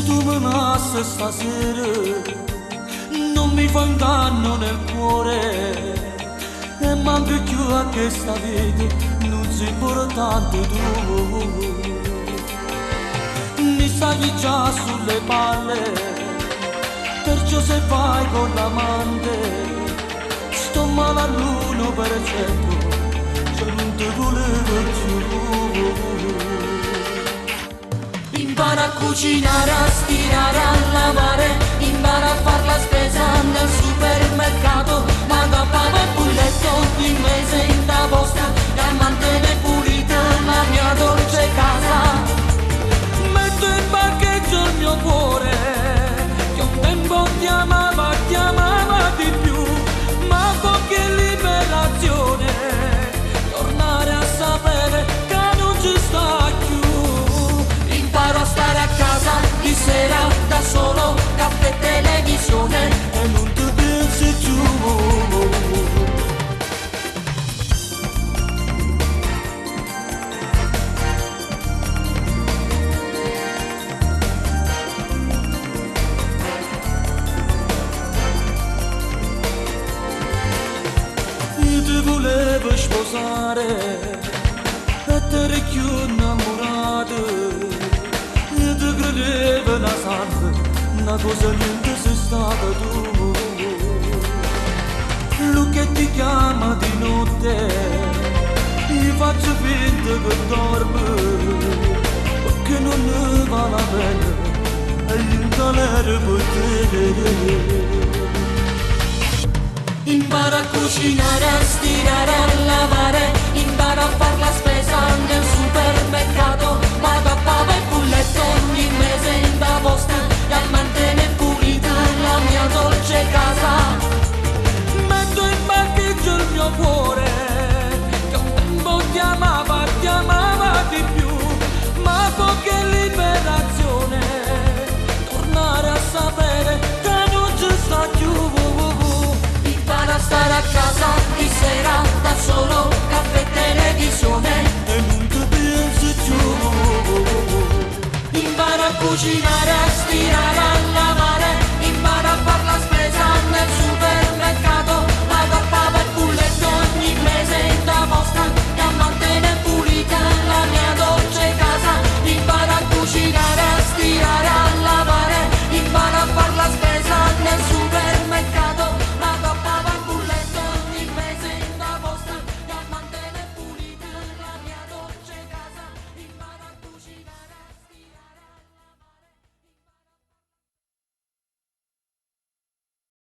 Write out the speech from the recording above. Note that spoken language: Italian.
tu me nasce stasera, non mi fa un danno nel cuore, e manco più a questa vita, non sei importante tu. Mi stai già sulle palle, perciò se vai con l'amante, sto male all'1%, se non ti volevo più. Impara a cucinare, a stirare, a lavare, impara a far la spesa nel supermercato, ma da pava e bulletto in mese in da posta, e a mantenere pulita la mia dolce casa. Metto in parcheggio il mio cuore, che un tempo ti amava di più, ma con che liberazione, tornare a sapere che non ci sta più. Imparo a stare a casa di sera da solo, caffè e televisione, e non ti pensi più. Io ti volevo sposare e ti eri più innamorato. Io ti credevo una santa, una cosa niente sei stata tu. Lui che ti chiama di notte, io faccio finta che dorme, perché non ne va la pena, e io galero per te. Impara a cucinare, a stirare, a lavare, impara a far la spesa nel supermercato, ma da pava e bulletto ogni mese in da posta, e a mantenere pulita la mia dolce casa. Metto in parcheggio il mio cuore, che un tempo ti amava di più, ma con che liberazione, tornare a sapere che non ci sta più. Impara a stare a casa di sera da solo, caffè e televisione, e non ti pensi più. Impara a cucinare, a stirare,